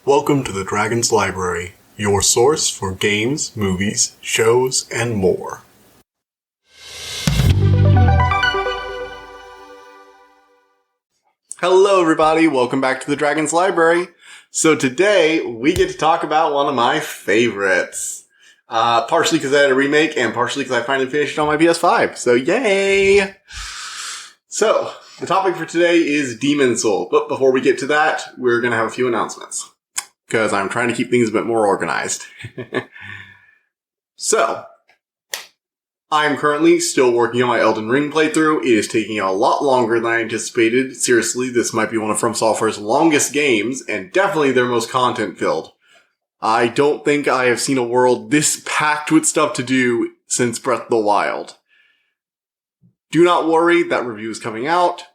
Welcome to the Dragon's Library, your source for games, movies, shows, and more. Hello everybody, welcome back to the Dragon's Library. So today, we get to talk about one of my favorites. Partially because I had a remake, and partially because I finally finished it on my PS5. So yay! So, the topic for today is Demon Souls. But before we get to that, we're going to have a few announcements. Because I'm trying to keep things a bit more organized. So, I'm currently still working on my Elden Ring playthrough. It is taking a lot longer than I anticipated. Seriously, this might be one of From Software's longest games, and definitely their most content-filled. I don't think I have seen a world this packed with stuff to do since Breath of the Wild. Do not worry, that review is coming out.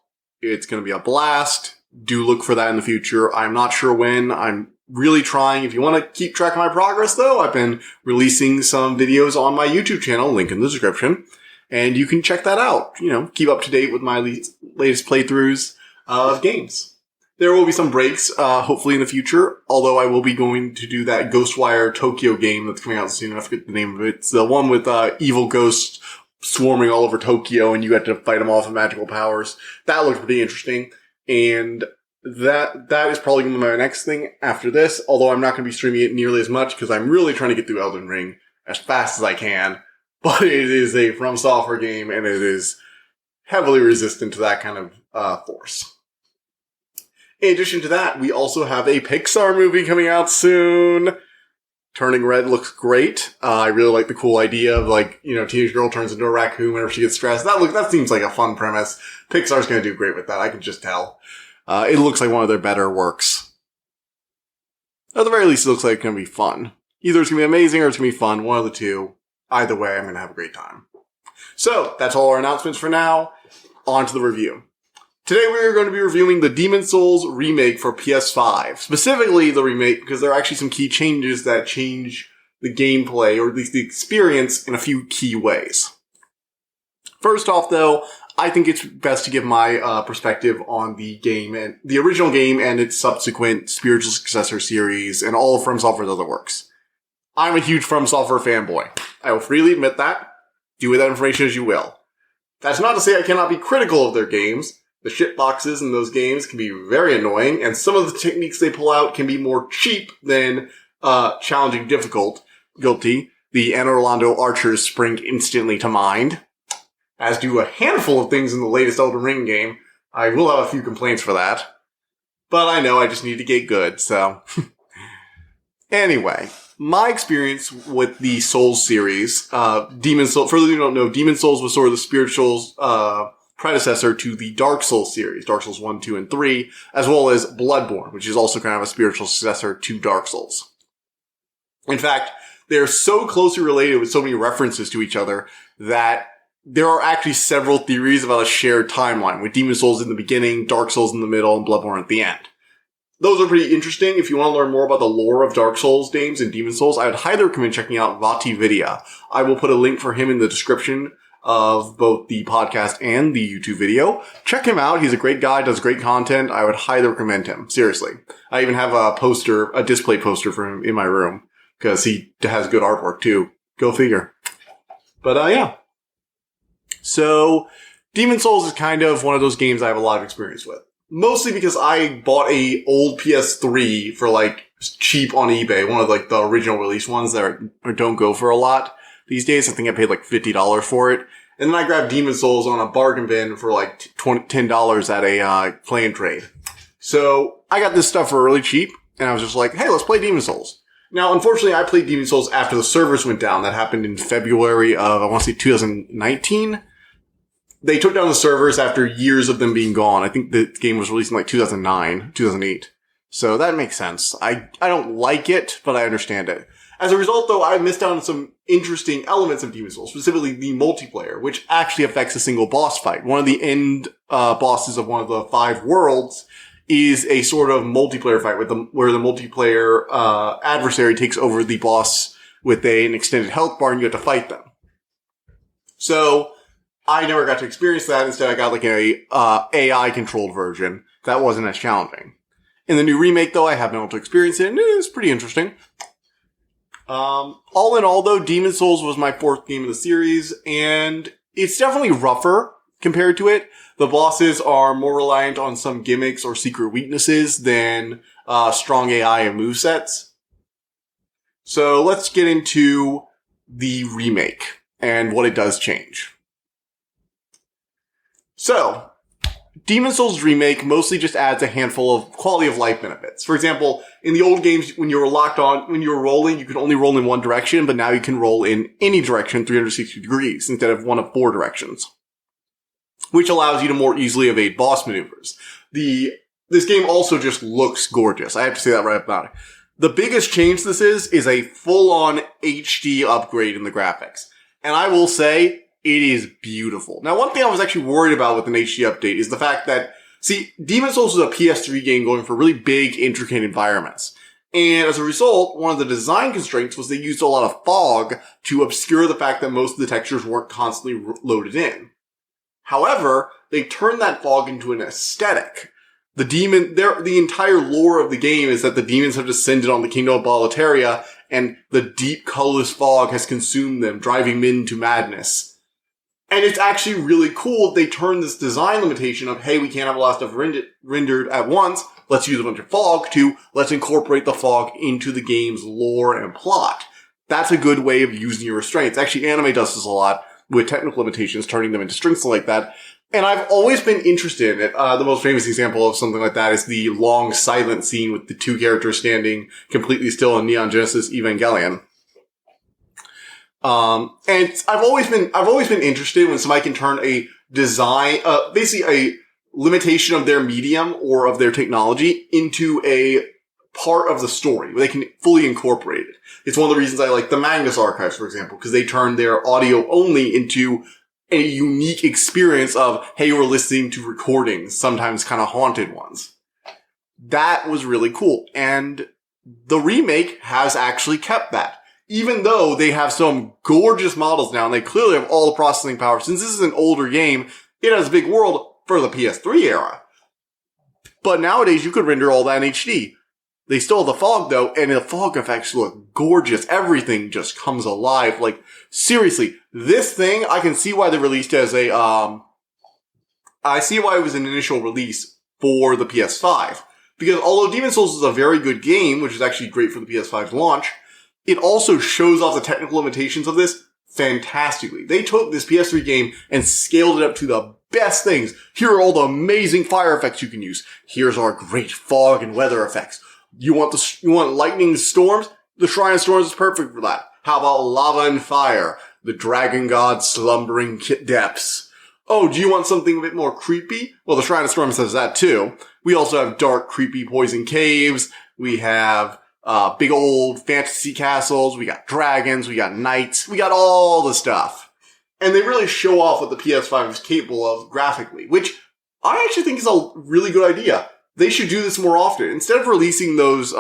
It's going to be a blast. Do look for that in the future. I'm not sure when. I'm really trying. If you want to keep track of my progress, though, I've been releasing some videos on my YouTube channel, link in the description, and you can check that out. You know, keep up to date with my latest playthroughs of games. There will be some breaks, hopefully in the future, although I will be going to do that Ghostwire Tokyo game that's coming out soon. I forget the name of it. It's the one with evil ghosts swarming all over Tokyo, and you have to fight them off with magical powers. That looked pretty interesting, and that is probably going to be my next thing after this, although I'm not going to be streaming it nearly as much because I'm really trying to get through Elden Ring as fast as I can. But it is a From Software game, and it is heavily resistant to that kind of force. In addition to that, we also have a Pixar movie coming out soon. Turning Red looks great. I really like the cool idea of, like, you know, teenage girl turns into a raccoon whenever she gets stressed. That seems like a fun premise. Pixar's going to do great with that. I can just tell. It looks like one of their better works. At the very least, it looks like it's going to be fun. Either it's going to be amazing or it's going to be fun. One of the two. Either way, I'm going to have a great time. So, that's all our announcements for now. On to the review. Today we are going to be reviewing the Demon Souls remake for PS5. Specifically the remake because there are actually some key changes that change the gameplay, or at least the experience, in a few key ways. First off, though, I think it's best to give my perspective on the game, and the original game and its subsequent spiritual successor series and all of From Software's other works. I'm a huge From Software fanboy. I will freely admit that. Do with that information as you will. That's not to say I cannot be critical of their games. The shitboxes in those games can be very annoying, and some of the techniques they pull out can be more cheap than challenging difficulty. The Anne Orlando archers spring instantly to mind, as do a handful of things in the latest Elden Ring game. I will have a few complaints for that, but I know I just need to get good, so. Anyway, my experience with the Souls series, Demon Souls, for those who don't know, Demon Souls was sort of the spiritual predecessor to the Dark Souls series, Dark Souls 1, 2, and 3, as well as Bloodborne, which is also kind of a spiritual successor to Dark Souls. In fact, they're so closely related with so many references to each other that there are actually several theories about a shared timeline, with Demon Souls in the beginning, Dark Souls in the middle, and Bloodborne at the end. Those are pretty interesting. If you want to learn more about the lore of Dark Souls games and Demon Souls, I would highly recommend checking out VatiVidya. I will put a link for him in the description of both the podcast and the YouTube video. Check him out. He's a great guy, does great content. I would highly recommend him. Seriously. I even have a display poster for him in my room, because he has good artwork too. Go figure. But yeah. So, Demon Souls is kind of one of those games I have a lot of experience with. Mostly because I bought a old PS3 for like cheap on eBay, one of like the original release ones that don't go for a lot these days. I think I paid like $50 for it. And then I grabbed Demon Souls on a bargain bin for like $10 at a play and trade. So I got this stuff for really cheap, and I was just like, hey, let's play Demon Souls. Now, unfortunately, I played Demon Souls after the servers went down. That happened in February of, I want to say, 2019. They took down the servers after years of them being gone. I think the game was released in like 2009, 2008. So that makes sense. I don't like it, but I understand it. As a result, though, I missed out on some interesting elements of Demon Souls, specifically the multiplayer, which actually affects a single boss fight. One of the end bosses of one of the 5 worlds is a sort of multiplayer fight where the multiplayer adversary takes over the boss with an extended health bar, and you have to fight them. So I never got to experience that. Instead, I got like a AI-controlled version that wasn't as challenging. In the new remake, though, I have been able to experience it, and it is pretty interesting. All in all, though, Demon's Souls was my 4th game of the series, and it's definitely rougher compared to it. The bosses are more reliant on some gimmicks or secret weaknesses than strong AI and movesets. So let's get into the remake and what it does change. So, Demon's Souls Remake mostly just adds a handful of quality of life benefits. For example, in the old games, when you were when you were rolling, you could only roll in one direction, but now you can roll in any direction 360 degrees instead of one of 4 directions, which allows you to more easily evade boss maneuvers. This game also just looks gorgeous. I have to say that right about it. The biggest change this is a full-on HD upgrade in the graphics. And I will say, it is beautiful. Now, one thing I was actually worried about with an HD update is the fact that, see, Demon's Souls is a PS3 game going for really big, intricate environments. And as a result, one of the design constraints was they used a lot of fog to obscure the fact that most of the textures weren't constantly loaded in. However, they turned that fog into an aesthetic. The entire lore of the game is that the demons have descended on the kingdom of Boletaria, and the deep, colorless fog has consumed them, driving men to madness. And it's actually really cool they turned this design limitation of, hey, we can't have a lot of stuff rendered at once, let's use a bunch of fog, to let's incorporate the fog into the game's lore and plot. That's a good way of using your restraints. Actually, anime does this a lot with technical limitations, turning them into strengths like that. And I've always been interested in it. The most famous example of something like that is the long silent scene with the 2 characters standing completely still in Neon Genesis Evangelion. And I've always been interested when somebody can turn a design, basically a limitation of their medium or of their technology into a part of the story where they can fully incorporate it. It's one of the reasons I like the Magnus Archives, for example, because they turn their audio only into a unique experience of, hey, we're listening to recordings, sometimes kind of haunted ones. That was really cool. And the remake has actually kept that. Even though they have some gorgeous models now, and they clearly have all the processing power. Since this is an older game, it has a big world for the PS3 era. But nowadays, you could render all that in HD. They still have the fog, though, and the fog effects look gorgeous. Everything just comes alive. Like, seriously, this thing, I can see why they released as I see why it was an initial release for the PS5. Because although Demon's Souls is a very good game, which is actually great for the PS5's launch, it also shows off the technical limitations of this fantastically. They took this PS3 game and scaled it up to the best things. Here are all the amazing fire effects you can use. Here's our great fog and weather effects. You want lightning storms? The Shrine of Storms is perfect for that. How about lava and fire? The Dragon God's slumbering depths. Oh, do you want something a bit more creepy? Well, the Shrine of Storms says that too. We also have dark, creepy poison caves. We have big old fantasy castles, we got dragons, we got knights, we got all the stuff. And they really show off what the PS5 is capable of graphically, which I actually think is a really good idea. They should do this more often. Instead of releasing those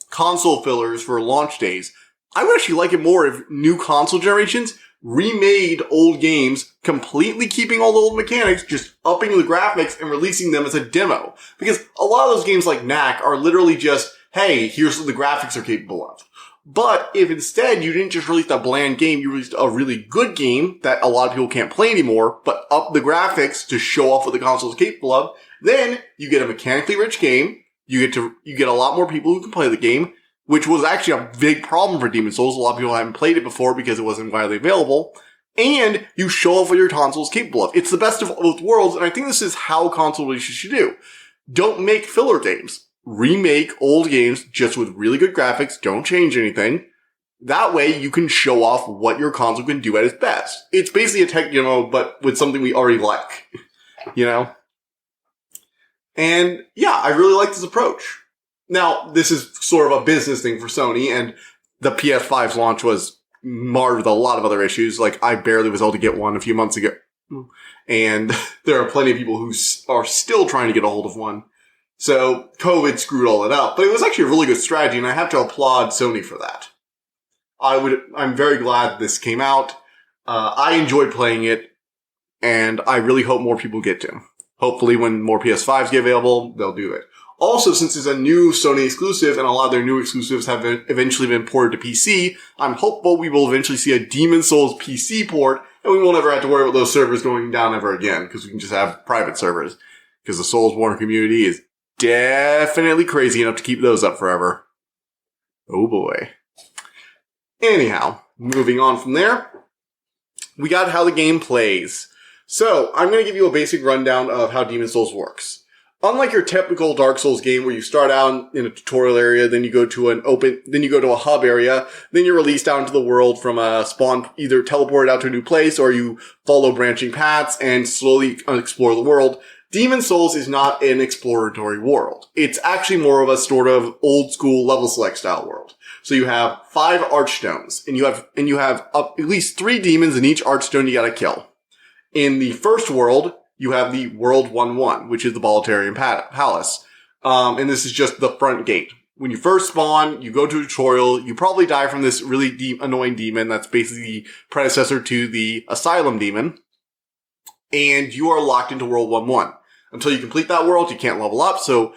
console fillers for launch days, I would actually like it more if new console generations remade old games, completely keeping all the old mechanics, just upping the graphics and releasing them as a demo. Because a lot of those games like Knack are literally just, hey, here's what the graphics are capable of. But if instead you didn't just release a bland game, you released a really good game that a lot of people can't play anymore, but up the graphics to show off what the console is capable of, then you get a mechanically rich game, you get a lot more people who can play the game, which was actually a big problem for Demon's Souls. A lot of people haven't played it before because it wasn't widely available. And you show off what your console is capable of. It's the best of both worlds, and I think this is how console releases should do. Don't make filler games. Remake old games just with really good graphics. Don't change anything. That way you can show off what your console can do at its best. It's basically a tech demo, but with something we already like. You know? And yeah, I really like this approach. Now, this is sort of a business thing for Sony, and the PS5's launch was marred with a lot of other issues. Like, I barely was able to get one a few months ago. And there are plenty of people who are still trying to get a hold of one. So, COVID screwed all that up. But it was actually a really good strategy, and I have to applaud Sony for that. I'm very glad this came out. I enjoyed playing it, and I really hope more people get to. Hopefully when more PS5s get available, they'll do it. Also, since it's a new Sony exclusive and a lot of their new exclusives have eventually been ported to PC, I'm hopeful we will eventually see a Demon's Souls PC port, and we won't ever have to worry about those servers going down ever again, because we can just have private servers. Because the Soulsborne community is definitely crazy enough to keep those up forever. Oh boy. Anyhow, moving on from there, we got how the game plays. So, I'm going to give you a basic rundown of how Demon's Souls works. Unlike your typical Dark Souls game where you start out in a tutorial area, then you go to a hub area, then you're released out into the world from a spawn, either teleported out to a new place or you follow branching paths and slowly explore the world. Demon's Souls is not an exploratory world. It's actually more of a sort of old school level select style world. So you have 5 archstones and you have at least 3 demons in each archstone you gotta kill. In the first world, you have the World 1-1, which is the Boletarian Palace. And this is just the front gate. When you first spawn, you go to a tutorial, you probably die from this really annoying demon that's basically the predecessor to the Asylum demon. And you are locked into World 1-1. Until you complete that world, you can't level up. So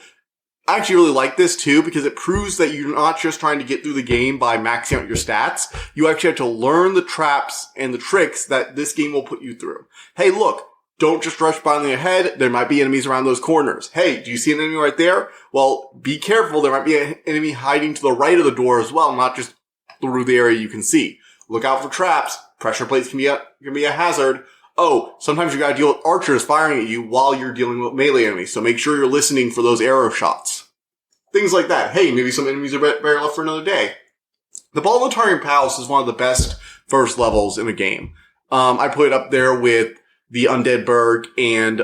I actually really like this too, because it proves that you're not just trying to get through the game by maxing out your stats. You actually have to learn the traps and the tricks that this game will put you through. Hey, look. Don't just rush by on the head. There might be enemies around those corners. Hey, do you see an enemy right there? Well, be careful. There might be an enemy hiding to the right of the door as well, not just through the area you can see. Look out for traps. Pressure plates can be a hazard. Oh, sometimes you gotta deal with archers firing at you while you're dealing with melee enemies, so make sure you're listening for those arrow shots. Things like that. Hey, maybe some enemies are better left for another day. The Bolivarian Palace is one of the best first levels in the game. I put it up there with the Undead Burg, and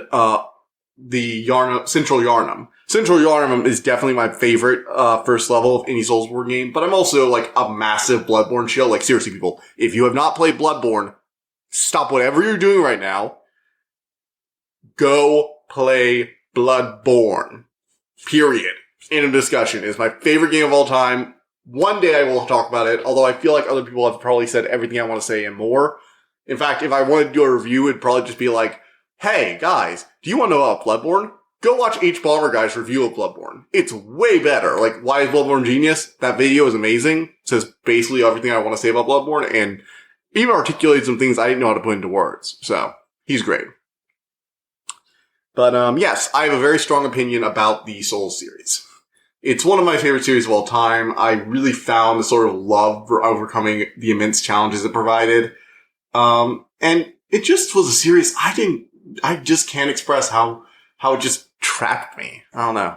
the Central Yharnam. Central Yharnam is definitely my favorite first level of any Soulsborne game, but I'm also like a massive Bloodborne shill. Like seriously, people, if you have not played Bloodborne, stop whatever you're doing right now. Go play Bloodborne. Period. End of discussion. It's my favorite game of all time. One day I will talk about it, although I feel like other people have probably said everything I want to say and more. In fact, if I wanted to do a review, it'd probably just be like, hey, guys, do you want to know about Bloodborne? Go watch H. Bomber Guy's review of Bloodborne. It's way better. Like, why is Bloodborne genius? That video is amazing. It says basically everything I want to say about Bloodborne, and even articulates some things I didn't know how to put into words. So, he's great. But, yes, I have a very strong opinion about the Souls series. It's one of my favorite series of all time. I really found the sort of love for overcoming the immense challenges it provided. And it just was a series I just can't express how it just trapped me. I don't know.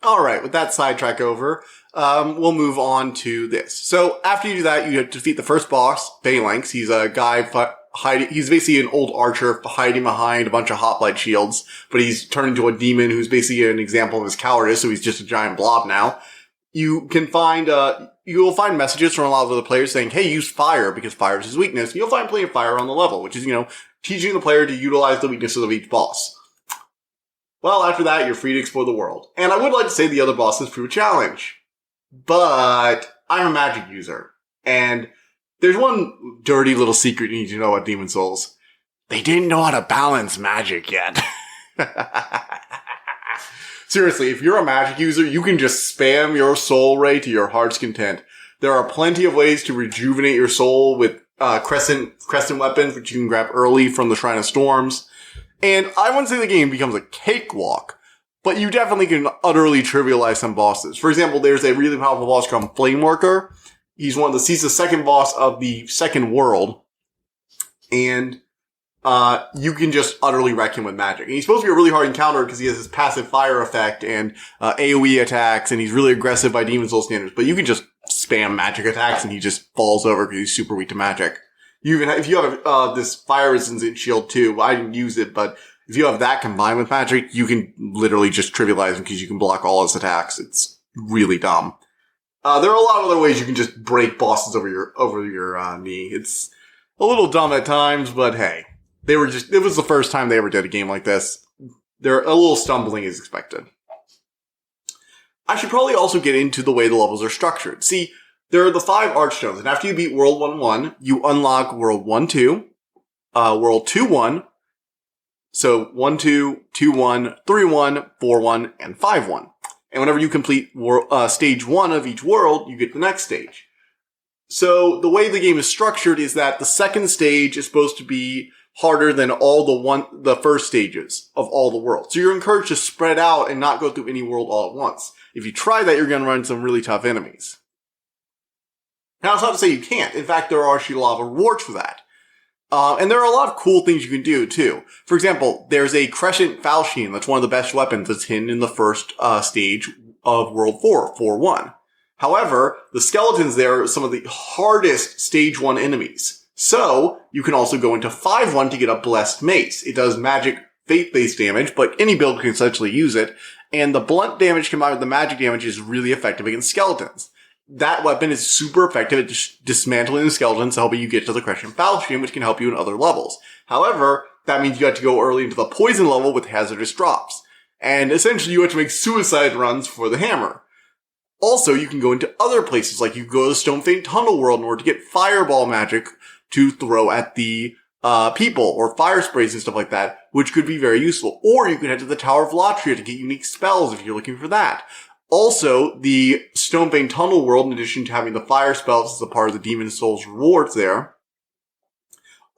Alright, with that sidetrack over, we'll move on to this. So, after you do that, you defeat the first boss, Phalanx. He's a guy he's basically an old archer hiding behind a bunch of hoplite shields, but he's turned into a demon who's basically an example of his cowardice, so he's just a giant blob now. You can find, you will find messages from a lot of other players saying, hey, use fire, because fire is his weakness. You'll find plenty of fire on the level, which is, teaching the player to utilize the weaknesses of each boss. Well, after that, you're free to explore the world. And I would like to say the other bosses prove a challenge. But I'm a magic user. And there's one dirty little secret you need to know about Demon's Souls. They didn't know how to balance magic yet. Seriously, if you're a magic user, you can just spam your soul ray to your heart's content. There are plenty of ways to rejuvenate your soul with crescent weapons, which you can grab early from the Shrine of Storms. And I wouldn't say the game becomes a cakewalk, but you definitely can utterly trivialize some bosses. For example, there's a really powerful boss called Flameworker. He's the second boss of the second world. And you can just utterly wreck him with magic. And he's supposed to be a really hard encounter because he has this passive fire effect and AoE attacks, and he's really aggressive by Demon's Soul standards. But you can just spam magic attacks and he just falls over because he's super weak to magic. If you have this fire resistant shield too, I didn't use it, but if you have that combined with magic, you can literally just trivialize him because you can block all his attacks. It's really dumb. There are a lot of other ways you can just break bosses over your knee. It's a little dumb at times, but hey. It was the first time they ever did a game like this. They're a little stumbling as expected. I should probably also get into the way the levels are structured. See, there are the 5 archstones, and after you beat World 1-1, you unlock World 1-2, World 2-1, so 1-2, 2-1, 3-1, 4-1, and 5-1. And whenever you complete stage 1 of each world, you get the next stage. So the way the game is structured is that the second stage is supposed to be harder than all the first stages of all the worlds. So you're encouraged to spread out and not go through any world all at once. If you try that, you're going to run into some really tough enemies. Now, it's not to say you can't. In fact, there are actually a lot of rewards for that. And there are a lot of cool things you can do, too. For example, there's a Crescent Falchion that's one of the best weapons that's hidden in the first stage of World 4.1. However, the skeletons there are some of the hardest Stage 1 enemies. So, you can also go into 5.1 to get a Blessed Mace. It does magic faith-based damage, but any build can essentially use it. And the blunt damage combined with the magic damage is really effective against skeletons. That weapon is super effective at dismantling the skeletons, helping you get to the Crescent Falchion, which can help you in other levels. However, that means you have to go early into the poison level with hazardous drops. And essentially you have to make suicide runs for the hammer. Also, you can go into other places, like you can go to the Stonefang Tunnel world in order to get fireball magic to throw at the people, or fire sprays and stuff like that, which could be very useful. Or you could head to the Tower of Latria to get unique spells if you're looking for that. Also, the Stonefang Tunnel world, in addition to having the fire spells as a part of the Demon Souls rewards there,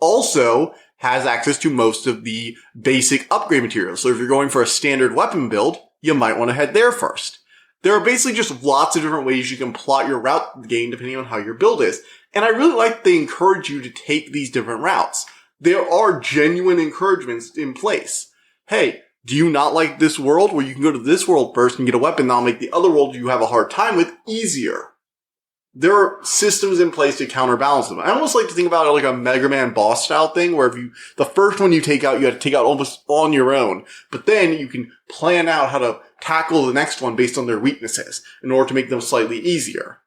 also has access to most of the basic upgrade materials. So if you're going for a standard weapon build, you might want to head there first. There are basically just lots of different ways you can plot your route in the game depending on how your build is. And I really like they encourage you to take these different routes. There are genuine encouragements in place. Hey, do you not like this world? Well, you can go to this world first and get a weapon that'll make the other world you have a hard time with easier. There are systems in place to counterbalance them. I almost like to think about it like a Mega Man boss style thing, where the first one you take out, you have to take out almost on your own. But then you can plan out how to tackle the next one based on their weaknesses in order to make them slightly easier.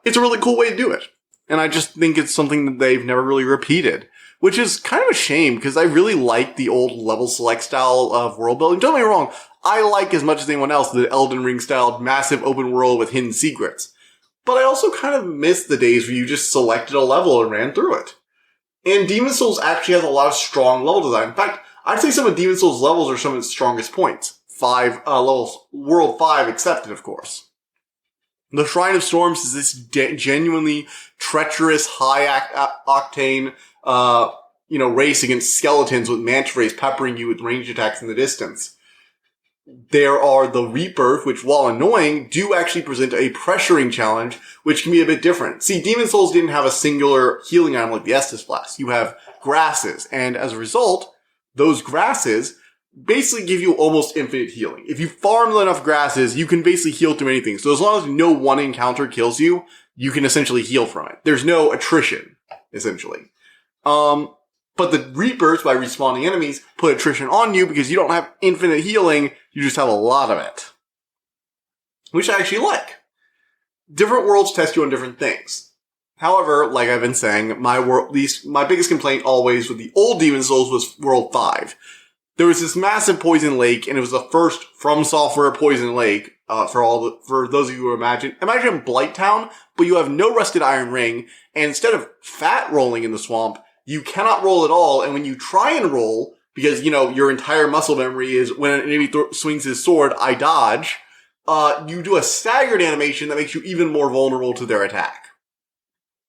It's a really cool way to do it. And I just think it's something that they've never really repeated. Which is kind of a shame, because I really like the old level select style of world building. Don't get me wrong, I like as much as anyone else the Elden Ring styled massive open world with hidden secrets. But I also kind of miss the days where you just selected a level and ran through it. And Demon Souls actually has a lot of strong level design. In fact, I'd say some of Demon Souls levels are some of its strongest points. Levels, World 5 accepted, of course. The Shrine of Storms is this genuinely treacherous, high-octane race against skeletons with manta rays peppering you with ranged attacks in the distance. There are the Reapers, which, while annoying, do actually present a pressuring challenge, which can be a bit different. See, Demon Souls didn't have a singular healing item like the Estus Flask. You have grasses, and as a result, those grasses basically give you almost infinite healing. If you farm enough grasses, you can basically heal through anything. So as long as no one encounter kills you, you can essentially heal from it. There's no attrition, essentially. But the Reapers, by respawning enemies, put attrition on you because you don't have infinite healing, you just have a lot of it. Which I actually like. Different worlds test you on different things. However, like I've been saying, my biggest complaint always with the old Demon Souls was World 5. There was this massive poison lake, and it was the first From Software poison lake, for those of you who imagine Blighttown, but you have no rusted iron ring, and instead of fat rolling in the swamp, you cannot roll at all, and when you try and roll, because, your entire muscle memory is when an enemy swings his sword, I dodge, you do a staggered animation that makes you even more vulnerable to their attack.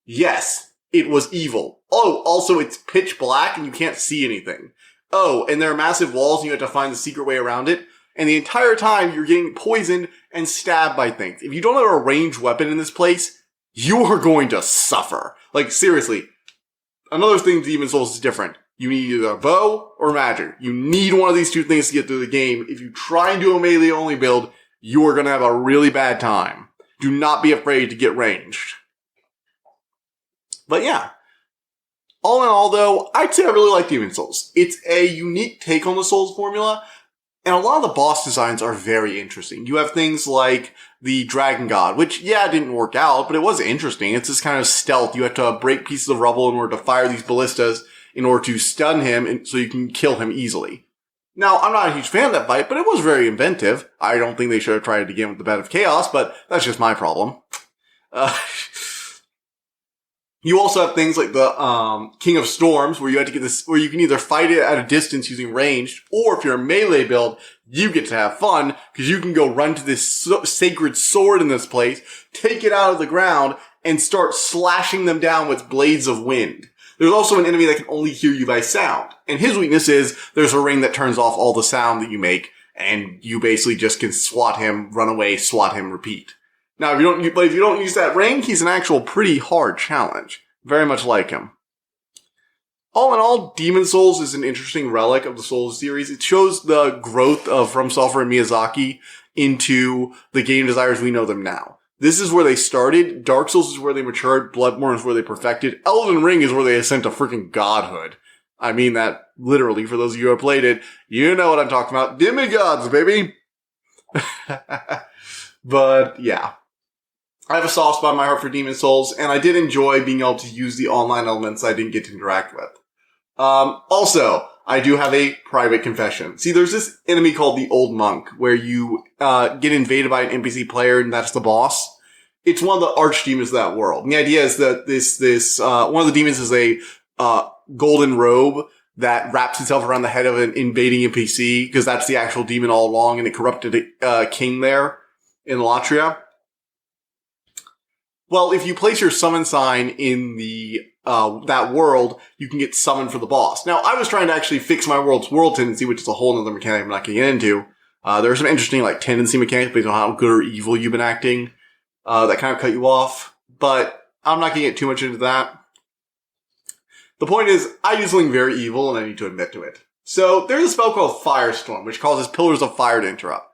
Yes, it was evil. Oh, also it's pitch black and you can't see anything. Oh, and there are massive walls and you have to find the secret way around it. And the entire time you're getting poisoned and stabbed by things. If you don't have a ranged weapon in this place, you are going to suffer. Like, seriously. Another thing Demon Souls is different. You need either a bow or magic. You need one of these two things to get through the game. If you try and do a melee only build, you are going to have a really bad time. Do not be afraid to get ranged. But yeah. All in all, though, I'd say I really like Demon Souls. It's a unique take on the Souls formula, and a lot of the boss designs are very interesting. You have things like the Dragon God, which, didn't work out, but it was interesting. It's this kind of stealth. You have to break pieces of rubble in order to fire these ballistas in order to stun him so you can kill him easily. Now, I'm not a huge fan of that fight, but it was very inventive. I don't think they should have tried it again with the Bed of Chaos, but that's just my problem. You also have things like the King of Storms, where you have to get this, where you can either fight it at a distance using ranged, or if you're a melee build, You get to have fun because you can go run to this sacred sword in this place, take it out of the ground, and start slashing them down with blades of wind. There's also an enemy that can only hear you by sound. And his weakness is there's a ring that turns off all the sound that you make, and you basically just can swat him, run away, swat him, repeat. Now, if you don't use that ring, he's an actual pretty hard challenge. Very much like him. All in all, Demon's Souls is an interesting relic of the Souls series. It shows the growth of From Software and Miyazaki into the game designers we know them now. This is where they started. Dark Souls is where they matured. Bloodborne is where they perfected. Elden Ring is where they ascend to freaking godhood. I mean that literally. For those of you who have played it, you know what I'm talking about. Demigods, baby! But, yeah. I have a soft spot in my heart for Demon's Souls, and I did enjoy being able to use the online elements I didn't get to interact with. Also, I do have a private confession. See, there's this enemy called the Old Monk, where you get invaded by an NPC player, and that's the boss. It's one of the archdemons of that world. And the idea is that this one of the demons is a golden robe that wraps itself around the head of an invading NPC, because that's the actual demon all along, and it corrupted a king there in Latria. Well, if you place your summon sign in the that world, you can get summoned for the boss. Now, I was trying to actually fix my world's world tendency, which is a whole other mechanic I'm not going to get into. There are some interesting tendency mechanics based on how good or evil you've been acting that kind of cut you off, but I'm not going to get too much into that. The point is, I do something very evil, and I need to admit to it. So, there's a spell called Firestorm, which causes pillars of fire to interrupt.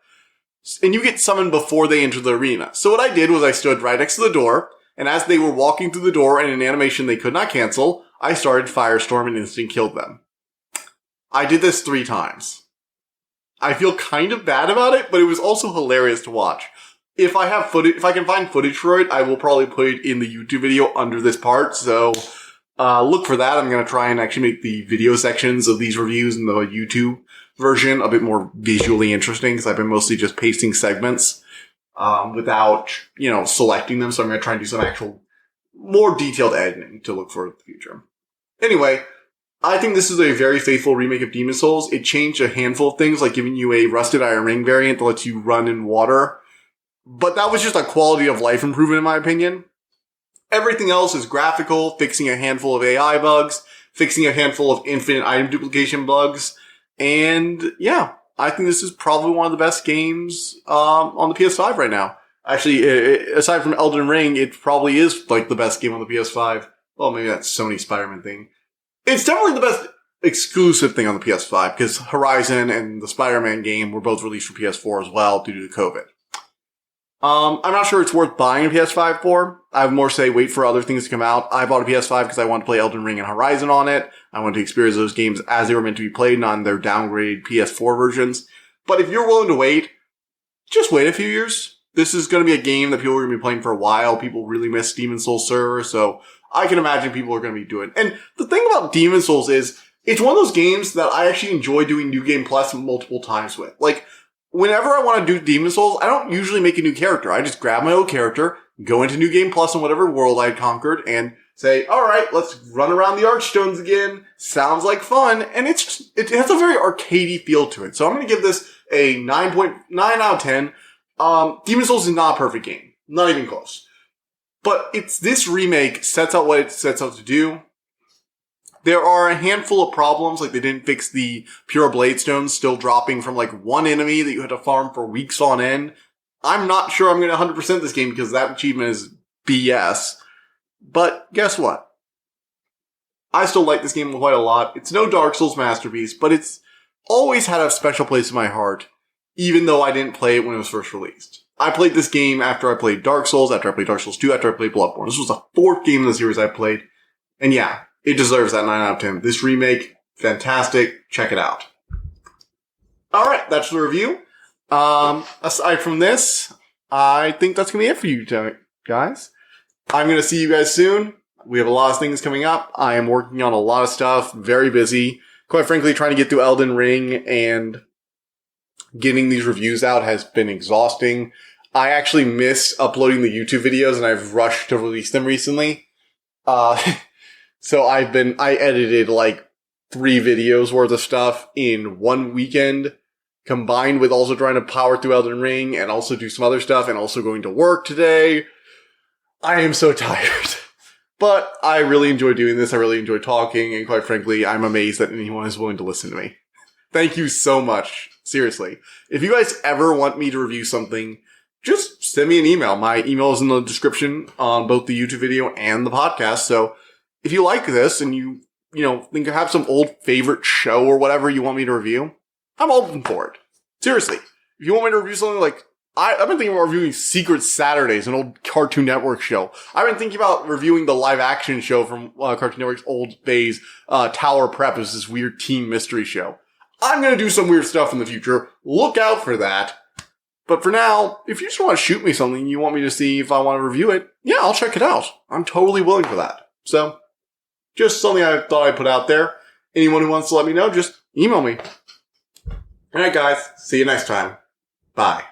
And you get summoned before they enter the arena. So what I did was I stood right next to the door, and as they were walking through the door in an animation they could not cancel, I started Firestorm and instant killed them. I did this 3 times. I feel kind of bad about it, but it was also hilarious to watch. If I can find footage for it, I will probably put it in the YouTube video under this part, so look for that. I'm going to try and actually make the video sections of these reviews in the YouTube version a bit more visually interesting, because I've been mostly just pasting segments without, selecting them. So I'm going to try and do some actual more detailed editing to look for in the future. Anyway, I think this is a very faithful remake of Demon's Souls. It changed a handful of things, like giving you a rusted iron ring variant that lets you run in water. But that was just a quality of life improvement in my opinion. Everything else is graphical, fixing a handful of AI bugs, fixing a handful of infinite item duplication bugs. And yeah, I think this is probably one of the best games on the PS5 right now. Actually, aside from Elden Ring, it probably is the best game on the PS5. Well, maybe that's Sony Spider-Man thing. It's definitely the best exclusive thing on the PS5, because Horizon and the Spider-Man game were both released for PS4 as well due to COVID. I'm not sure it's worth buying a PS5 for. I would more say wait for other things to come out. I bought a PS5 because I wanted to play Elden Ring and Horizon on it. I wanted to experience those games as they were meant to be played, not on their downgraded PS4 versions. But if you're willing to wait, just wait a few years. This is going to be a game that people are going to be playing for a while. People really miss Demon's Souls server, so I can imagine people are going to be doing it. And the thing about Demon's Souls is, it's one of those games that I actually enjoy doing New Game Plus multiple times with. Whenever I want to do Demon's Souls, I don't usually make a new character. I just grab my old character, go into New Game Plus on whatever world I conquered, and say, alright, let's run around the Archstones again. Sounds like fun. And it has a very arcadey feel to it. So I'm going to give this a 9.9 out of 10. Demon's Souls is not a perfect game. Not even close. But this remake sets out what it sets out to do. There are a handful of problems, they didn't fix the pure blade stones still dropping from one enemy that you had to farm for weeks on end. I'm not sure I'm going to 100% this game because that achievement is BS. But guess what? I still like this game quite a lot. It's no Dark Souls masterpiece, but it's always had a special place in my heart, even though I didn't play it when it was first released. I played this game after I played Dark Souls, after I played Dark Souls 2, after I played Bloodborne. This was the 4th game in the series I played. And yeah, it deserves that 9 out of 10. This remake, fantastic. Check it out. Alright, that's the review. Aside from this, I think that's going to be it for you guys. I'm going to see you guys soon. We have a lot of things coming up. I am working on a lot of stuff. Very busy. Quite frankly, trying to get through Elden Ring and getting these reviews out has been exhausting. I actually miss uploading the YouTube videos, and I've rushed to release them recently. So I edited 3 videos worth of stuff in one weekend, combined with also trying to power through Elden Ring and also do some other stuff and also going to work today. I am so tired. But I really enjoy doing this. I really enjoy talking. And quite frankly, I'm amazed that anyone is willing to listen to me. Thank you so much. Seriously. If you guys ever want me to review something, just send me an email. My email is in the description on both the YouTube video and the podcast. So if you like this and you think you have some old favorite show or whatever you want me to review, I'm open for it. Seriously. If you want me to review something like, I've been thinking about reviewing Secret Saturdays, an old Cartoon Network show. I've been thinking about reviewing the live action show from Cartoon Network's old days, Tower Prep. It's this weird teen mystery show. I'm going to do some weird stuff in the future. Look out for that. But for now, if you just want to shoot me something you want me to see if I want to review it, yeah, I'll check it out. I'm totally willing for that. So, just something I thought I'd put out there. Anyone who wants to let me know, just email me. Alright guys, see you next time. Bye.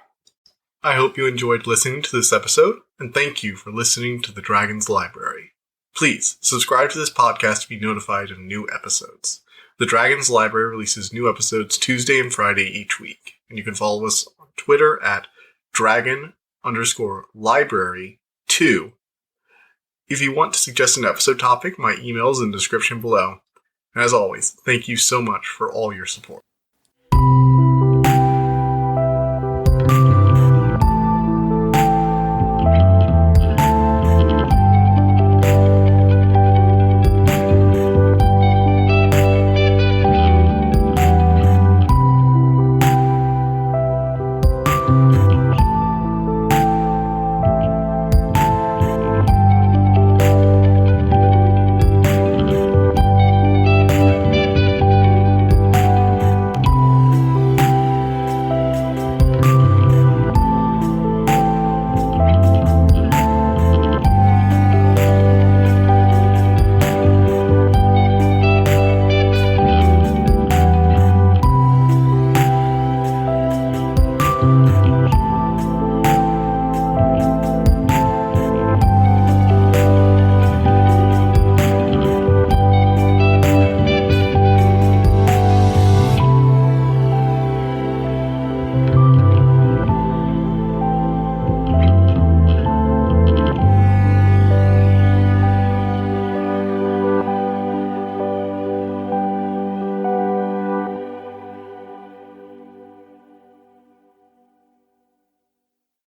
I hope you enjoyed listening to this episode, and thank you for listening to the Dragon's Library. Please, subscribe to this podcast to be notified of new episodes. The Dragon's Library releases new episodes Tuesday and Friday each week, and you can follow us on Twitter at dragon_library2. If you want to suggest an episode topic, my email is in the description below. And as always, thank you so much for all your support.